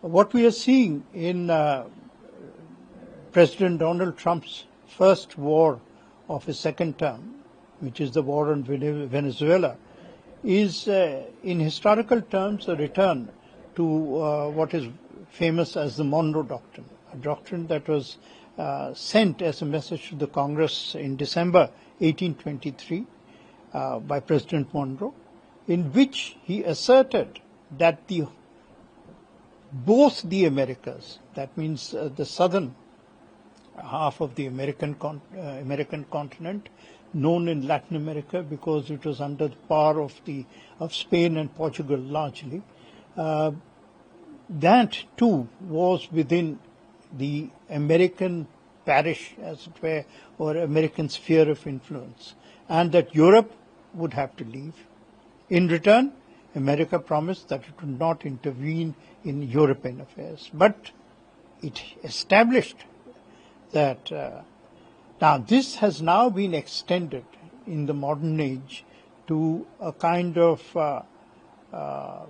what we are seeing in President Donald Trump's first war of his second term, which is the war on Venezuela, is in historical terms a return to what is famous as the Monroe Doctrine, a doctrine that was sent as a message to the Congress in December 1823 by President Monroe, in which he asserted that both the Americas, that means the southern half of the American continent, known in Latin America because it was under the power of Spain and Portugal largely, that too was within the American parish, as it were, or American sphere of influence, and that Europe would have to leave. In return, America promised that it would not intervene in European affairs, but it established that now this has now been extended in the modern age to a kind of a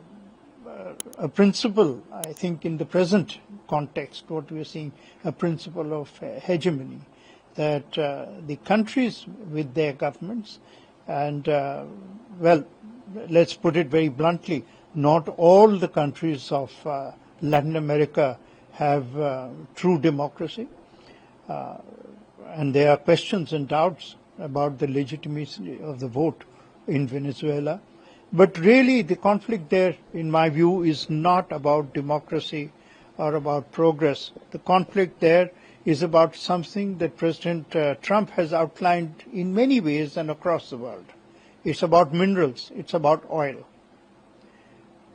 principle, I think in the present context, what we are seeing, a principle of hegemony, that the countries with their governments, and well, let's put it very bluntly, not all the countries of Latin America have true democracy. And there are questions and doubts about the legitimacy of the vote in Venezuela. But really the conflict there, in my view, is not about democracy or about progress. The conflict there is about something that President Trump has outlined in many ways and across the world. It's about minerals. It's about oil.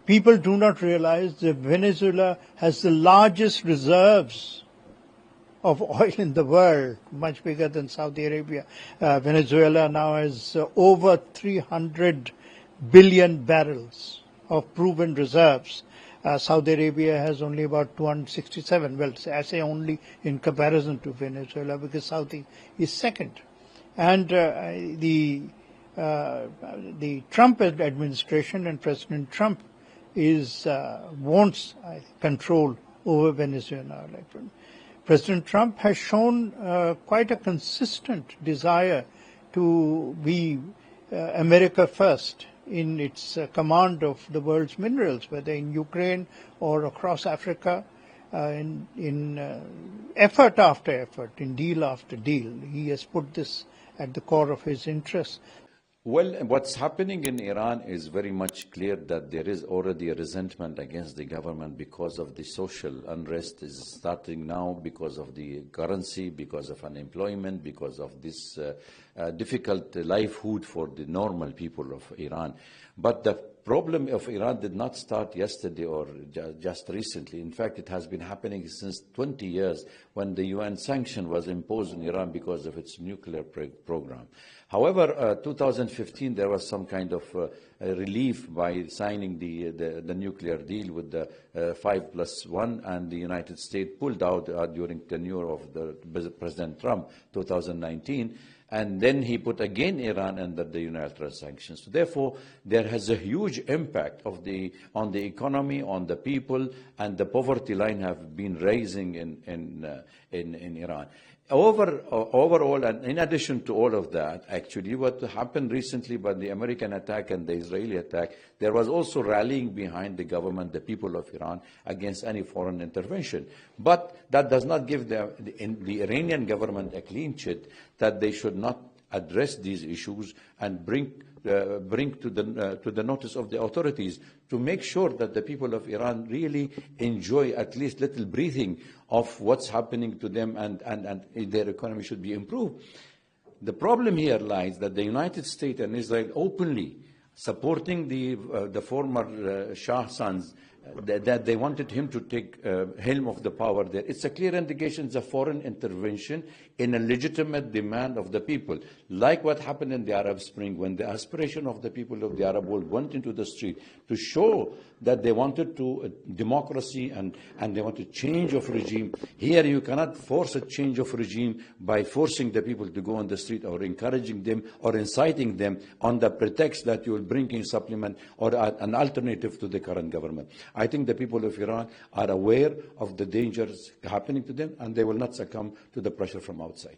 People do not realize that Venezuela has the largest reserves of oil in the world, much bigger than Saudi Arabia. Venezuela now has over 300 billion barrels of proven reserves. Saudi Arabia has only about 267. Well, I say only in comparison to Venezuela because Saudi is second. And the Trump administration and President Trump wants control over Venezuela. President Trump has shown quite a consistent desire to be America first in its command of the world's minerals, whether in Ukraine or across Africa, in effort after effort, in deal after deal. He has put this at the core of his interests. Well, what's happening in Iran is very much clear that there is already a resentment against the government because of the social unrest is starting now, because of the currency, because of unemployment, because of this difficult livelihood for the normal people of Iran. But the problem of Iran did not start yesterday or just recently. In fact, it has been happening since 20 years when the UN sanction was imposed on Iran because of its nuclear program. However, 2015, there was some kind of relief by signing the nuclear deal with the 5+1, and the United States pulled out during the tenure of the President Trump, 2019. And then he put again Iran under the unilateral sanctions. So therefore, there has a huge impact on the economy, on the people, and the poverty line have been rising in Iran. Overall, and in addition to all of that, actually, what happened recently by the American attack and the Israeli attack, there was also rallying behind the government, the people of Iran, against any foreign intervention. But that does not give the Iranian government a clean sheet that they should not address these issues and bring to the notice of the authorities to make sure that the people of Iran really enjoy at least little breathing of what's happening to them, and their economy should be improved. The problem here lies that the United States and Israel openly supporting the former Shah sons, that they wanted him to take helm of the power there. It's a clear indication it's a foreign intervention in a legitimate demand of the people, like what happened in the Arab Spring when the aspiration of the people of the Arab world went into the street to show that they wanted to democracy and they want to change of regime. Here you cannot force a change of regime by forcing the people to go on the street or encouraging them or inciting them on the pretext that you will bring in supplement or an alternative to the current government. I think the people of Iran are aware of the dangers happening to them, and they will not succumb to the pressure from outside.